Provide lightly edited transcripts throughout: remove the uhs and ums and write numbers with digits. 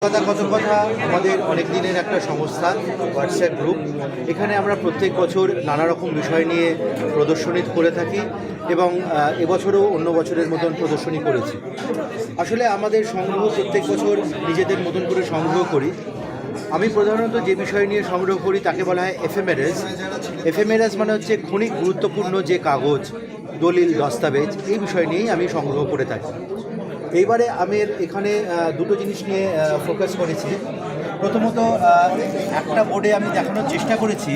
কথা আমাদের অনেক দিনের একটা সংস্থা হোয়াটসঅ্যাপ গ্রুপ। এখানে আমরা প্রত্যেক বছর নানা রকম বিষয় নিয়ে প্রদর্শনী করে থাকি এবং এবছরও অন্য বছরের মতন প্রদর্শনী করেছি। আসলে আমাদের সংগ্রহ প্রত্যেক বছর নিজেদের মতন করে সংগ্রহ করি। আমি প্রধানত যে বিষয় নিয়ে সংগ্রহ করি তাকে বলা হয় এফএমআরএস। এফএমআরএস মানে হচ্ছে ক্ষণিক গুরুত্বপূর্ণ যে কাগজ, দলিল, দস্তাবেজ, এই বিষয় নিয়েই আমি সংগ্রহ করে থাকি। এইবারে আমি এখানে দুটো জিনিস নিয়ে ফোকাস করেছি। প্রথমত একটা বোর্ডে আমি দেখানোর চেষ্টা করেছি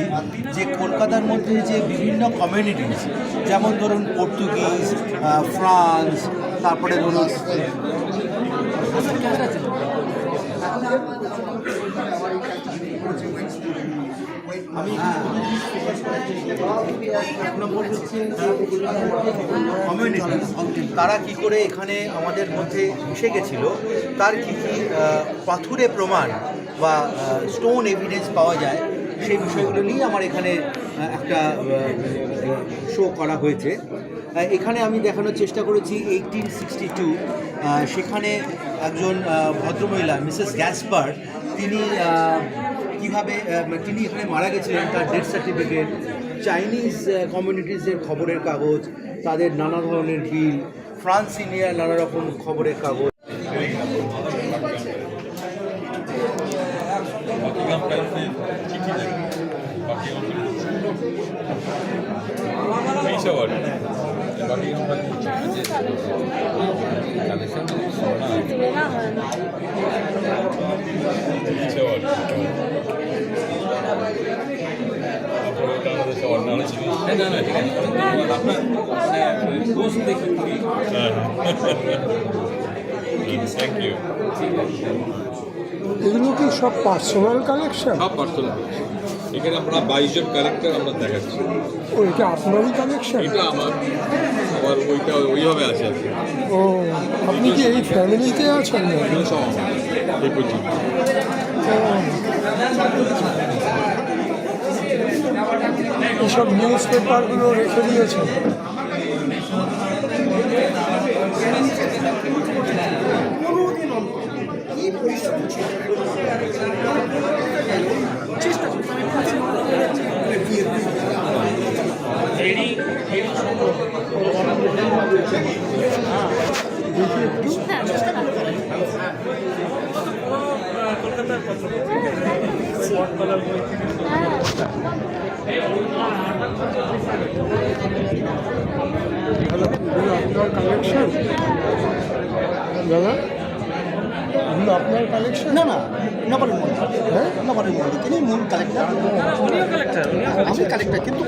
যে কলকাতার মধ্যে যে বিভিন্ন কমিউনিটিস, যেমন ধরুন পর্তুগিজ, ফ্রান্স, তারপরে ধরুন আমি কমিউনিটিস তারা কি করে এখানে আমাদের মধ্যে এসে গেছিল, তার কী কী পাথুরে প্রমাণ বা স্টোন এভিডেন্স পাওয়া যায়, সেই বিষয়গুলো নিয়ে আমার এখানে একটা শো করা হয়েছে। এখানে আমি দেখানোর চেষ্টা করেছি 1862 সেখানে একজন ভদ্রমহিলা মিসেস গ্যাসপার, তিনি কীভাবে তিনি এখানে মারা গেছিলেন, তার ডেথ সার্টিফিকেট, চাইনিজ কমিউনিটিসের খবরের কাগজ, তাদের নানা ধরনের বিল, ফ্রান্স ইন্ডিয়ার নানা রকম খবরের কাগজ। এগুলো কি সব পার্সোনাল কালেকশন? সব পার্সোনাল। এখানে আমরা 22 জন কালেক্টর আমরা দেখাচ্ছি। ও, এটা আপনারই কালেকশন? এটা আমার ওইটা ওইভাবে আছে। ও, আপনি কি এই ফ্যামিলিতে আছেন? সব এই পর্যন্ত। এইসব নিউজ পেপারগুলো রেখে দিয়েছেন? আপনার কালেকশন দাদা? এগুলো আপনার কালেকশন? না না, নবারের মধ্যে। হ্যাঁ, নবারের মধ্যে তিনি মূল কালেক্টর। আমি কালেক্টর, কিন্তু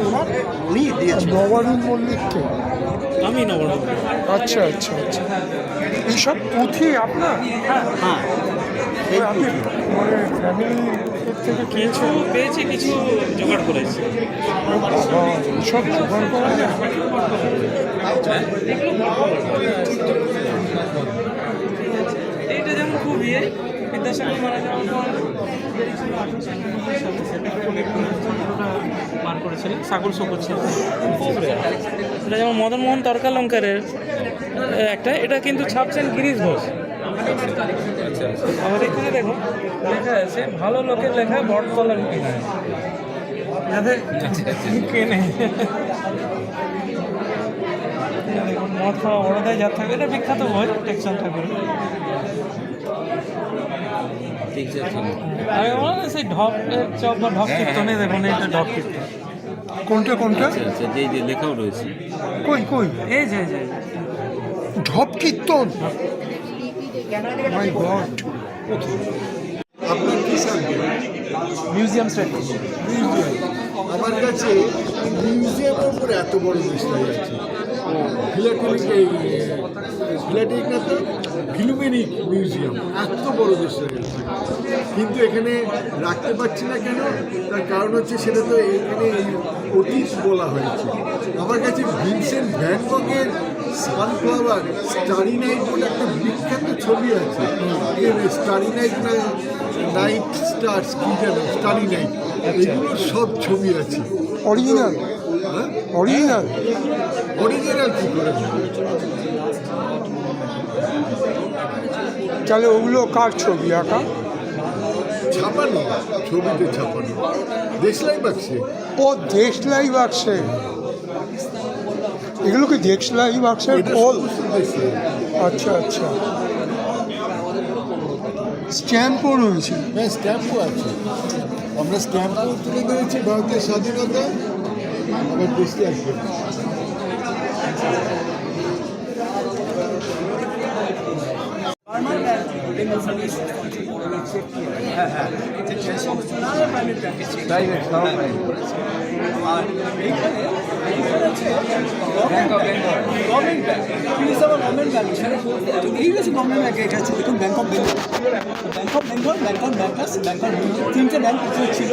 উনি দিয়েছেন। নবারুণ মল্লিককে? আমি নবরণ। আচ্ছা আচ্ছা আচ্ছা। এইসব পুঁথি আপনার? হ্যাঁ, আপনি মানে ফ্যামিলি থেকে কিছু পেয়েছি, কিছু জোগাড় করেছি। সব জোগাড় করা যায়? এইটা যেমন খুব বিদ্যাসাগর মারা যাওয়ার পর বার করেছিলেন, সাগর শকুর ছিল। এটা যেমন মদনমোহন তর্কালঙ্কারের একটা, এটা কিন্তু ছাপছেন গিরিশ ঘোষ। আমাদের এখানে দেখুন লেখা আছে, ভালো লোকের লেখা বটতলা রুটি নয়, যাতে কেনে। দেখুন মদ খাওয়া বড়দায় যা থাকে, এটা বিখ্যাত বই টেকচাঁদ ঠাকুরের। আমি বললাম না, সেই ঢপের চপ বা ঢপ কীর্তনে দেখুন, এইটা ঢপ কীর্তন। কোনটা কোনটা? যে লেখাও রয়েছে। কই কই? এই যে ঢপ কীর্তন? মাই গড! আপনার কি সাবজেক্ট? Museum study. আমার কাছে মিউজিয়ামের উপরে এত বড় বিষয় আছে। ফিলাটেলিক না তো, ভিলুমেনিক মিউজিয়াম, এত বড় বিষয় আছে, কিন্তু এখানে রাখতে পারছি না কেন? তার কারণ হচ্ছে সেটা তো এখানে অতীত বলা হয়েছে। আমার কাছে ভিনসেন্ট ভ্যান গগের সানফ্লাওয়ার, স্টারি নাইট বলে একটা বিখ্যাত ছবি আছে। স্টারি নাইট না নাইট স্টার্স, কি যেন স্টারি নাইট, এগুলোর সব ছবি আছে। অরিজিনাল? হ্যাঁ, অরিজিনাল? অরিজিনাল কী করে? তাহলে ওগুলো কার ছবি আঁকা? ছাপানো, ছবিতে ছাপানো দেশলাই বাক্সে। ও দেশলাই বাক্সে, এগুলো কি দেশলাই বাক্সের খোল? আচ্ছা আচ্ছা, স্ট্যাম্পও রয়েছে। হ্যাঁ, স্ট্যাম্পও আছে। আমরা স্ট্যাম্পও তুলে ধরেছি, ভারতের স্বাধীনতা, আবার দেশলাই করে। তিনটে ব্যাংক ছিল,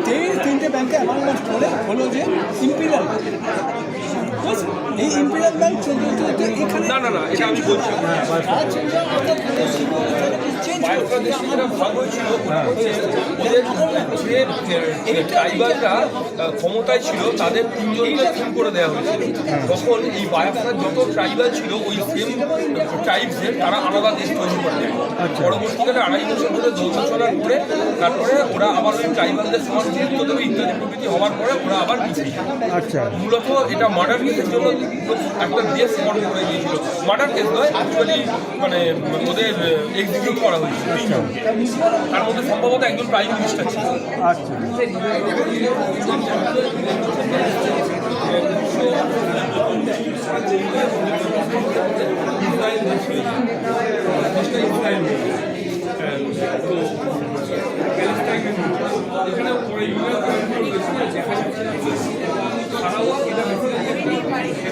যেই তিনটে ব্যাংকে অ্যামাউন্ট করে হলো যে ইম্পিরিয়াল ব্যাংক। এই ইম্পিরিয়াল ব্যাংক চলতে চলতে এখানে না এটা আমি বলছি ভাগ হয়েছিল ওদের যে ট্রাইবালরা ক্ষমতায় ছিল তাদের তিনজনকে খুন করে দেওয়া হয়েছিল। তখন এই বায়াফ্রার যত ট্রাইবাল ছিল ওই সেম ট্রাইবসের তারা আলাদা দেশ তৈরি করে দেয়। পরবর্তীকালে 2.5 বছর ধরে দৌড়াচলা করে তারপরে ওরা আবার ওই ট্রাইবালদের সমাজ গুরুত্ব দেবে ইত্যাদি প্রভৃতি হওয়ার পরে ওরা আবার পিছিয়ে। আচ্ছা, মূলত এটা মার্ডার কেসের জন্য একটা দেশ ফর্ম করে দিয়েছিল। মার্ডার কেস নয়, অ্যাকচুয়ালি মানে ওদের এক্সিকিউট করা হয়েছিল। তার মধ্যে সম্ভবত একজন প্রাইম মিনিস্টার ছিল। আচ্ছা,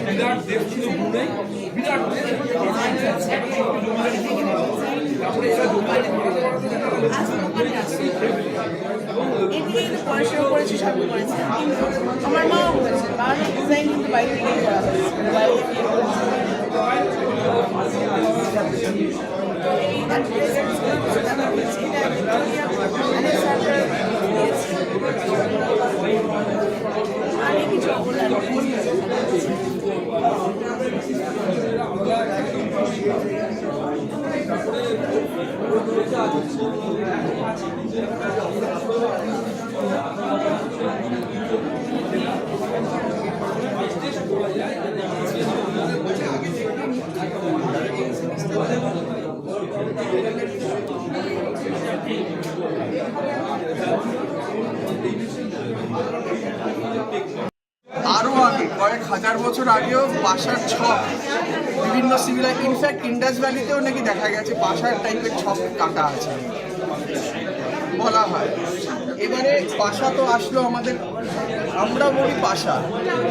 বিরাট দেশ ছিল ব্রুনাই, বিরাট দেশ। পড়াশোনা করেছি, সবই করেছি। আমার মাও করেছে, বাংলা ডিজাইন কিন্তু বাইরে থেকেই করা আমি কিছু অবদান আরও আগে কয়েক হাজার বছর আগেও বাসার ছক বিভিন্ন সিভিলাইজ, ইনফ্যাক্ট ইন্ডাস ভ্যালিতেও নাকি দেখা গেছে বাসার টাইপের ছক কাটা আছে বলা হয়। এবারে বাসা তো আসলো আমাদের, আমরা বলি বাসা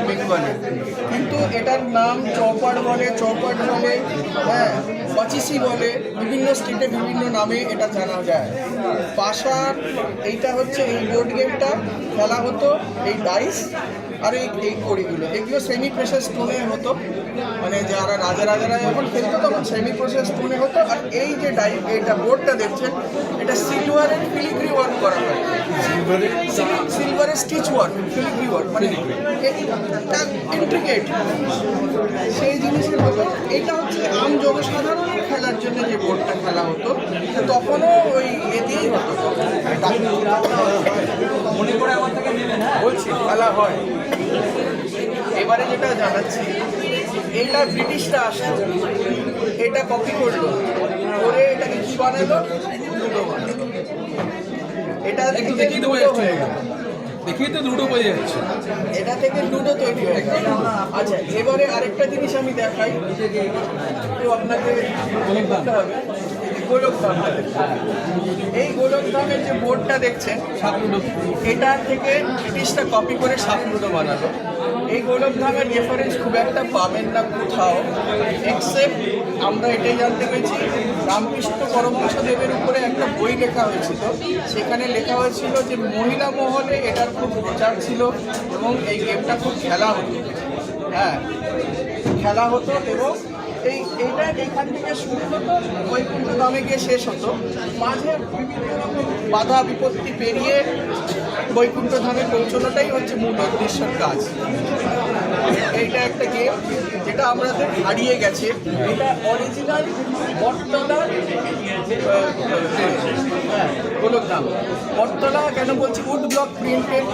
বেঙ্গলে, কিন্তু এটার নাম চৌপাট বলে, হ্যাঁ পঁচিশি বলে, বিভিন্ন স্টেটে বিভিন্ন নামে এটা জানা যায়। বাসার এইটা হচ্ছে এই বোর্ড গেমটা খেলা হতো এই ডাইস আর এই কড়িগুলো, এগুলো সেমি প্রেসার স্টোনে হতো, মানে যারা রাজারা যখন খেলতো তখন সেমি প্রেসার স্টোনে হতো। আর এই যে এইটা বোর্ডটা দেখছেন, এটা সিলভারের ফিলিগ্রি ওয়ার্ক করা হয়, সিলভারের স্টিচ ওয়ার্ক, ফিলিগ্রি ওয়ার্ক, মানে ইন্ট্রিকেট সেই জিনিসের হতো। এটা হচ্ছে আম জনসাধারণের খেলার জন্য যে বোর্ডটা খেলা হতো, তখনও ওই দিয়েই হতো, মনে করে আমার থেকে বলছি খেলা হয়। এবারে যেটা জানাচ্ছি, এটা ব্রিটিশরা আসলো, এটা কপি করলো, করে এটাকে কি বানালো, লুডো বানালো। এটা থেকে লুডো হয়ে গেল, দেখেই তো দুটো বোঝা যাচ্ছে। এটা থেকে লুডো তৈরি হয়ে গেল। আচ্ছা, এবারে আরেকটা জিনিস আমি দেখাই, তো আপনাকে বলতে হবে গোলকধাম। এই গোলকধামের যে বোর্ডটা দেখছেন সাপলুডো, এটা থেকে ব্রিটিশরা কপি করে সাপলুডো বানালো। এই গোলকধামের রেফারেন্স খুব একটা পাবেন না কোথাও, এক্সেপ্ট আমরা এটাই জানতে পেরেছি রামকৃষ্ণ পরমহংসদেবের উপরে একটা বই লেখা হয়েছিল, সেখানে লেখা হয়েছিল যে মহিলা মহলে এটার খুব প্রচার ছিল এবং এই গেমটা খুব খেলা হতো, হ্যাঁ খেলা হতো। এবং এইটা এইখান থেকে শুরু হতো, বৈকুণ্ঠ ধামে গিয়ে শেষ হতো, মাঝে বিভিন্ন রকম বাধা বিপত্তি পেরিয়ে বৈকুণ্ঠ ধামে পৌঁছানোটাই হচ্ছে মূল উদ্দেশ্যের কাজ। এইটা একটা গেম যেটা আমাদের হারিয়ে গেছে। এটা অরিজিনাল বটতলার গোলকধাম। বটতলা কেন বলছি, উড ব্লক প্রিন্টেড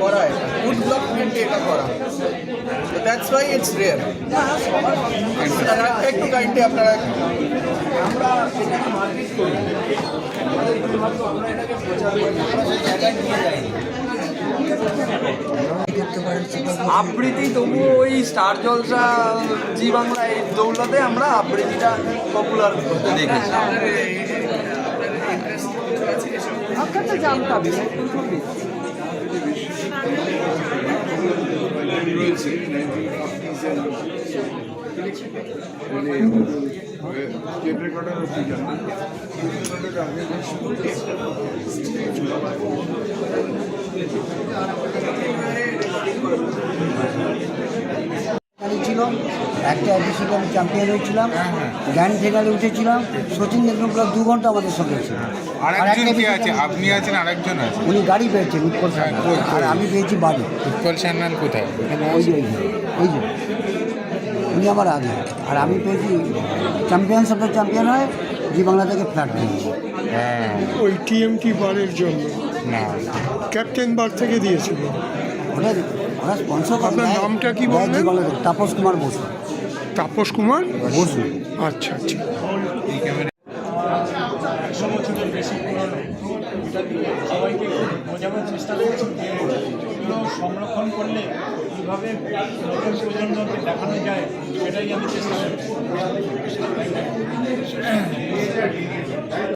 করা, এটা উড ব্লক প্রিন্টে এটা করা, দ্যাটস ওয়াই ইটস রেয়ার। একটু কাইন্ডলি আপনারা, আমরা এটাকে মার্কেট করি, আমরা এটাকে প্রচার করি, জায়গায় নিয়ে যাই। আবৃত্তি তবুও ওই স্টার জলসা, জি বাংলা, এই দৌলতে আমরা আবৃত্তিটা পপুলার হতে দেখেছি। আপনার তো জানতাম টেপ রেকর্ডার হচ্ছে জানো, টেপ রেকর্ডার গাড়ি ছিল, একটা এপিসোডে আমি চ্যাম্পিয়ন হয়েছিলাম, গ্র্যান্ড ফিনালে উঠেছিলাম। সচিন তেন্ডুলকর 2 ঘন্টা আমাদের সঙ্গে ছিল। আরেকজন কি আছে? আপনি আছেন, আরেকজন আছে। উনি গাড়ি পেয়েছেন উৎপল সান্যাল, আর আমি পেয়েছি বাড়ি। উৎপল সান্যাল কোথায়? ওই যে ওই যে উনি আমার আগে, আর আমি পেয়েছি চ্যাম্পিয়নশিপে চ্যাম্পিয়ন হয় জি বাংলা থেকে ফ্ল্যাট পেয়েছি। হ্যাঁ, ওই টিএমটি বারের জন্য না, ক্যাপ্টেন বার থেকে দিয়েছিল। ওটা ওরা স্পন্সর করে। আপনার নামটা কি বললেন? তাপস কুমার বসু। তাপস কুমার বসু। আচ্ছা আচ্ছা। এই ক্যামেরা সবাইকে বোঝাবার চেষ্টা করছি যে এগুলো সংরক্ষণ করলে কীভাবে নতুন প্রজন্মকে দেখানো যায় সেটাই আমি চেষ্টা করছি।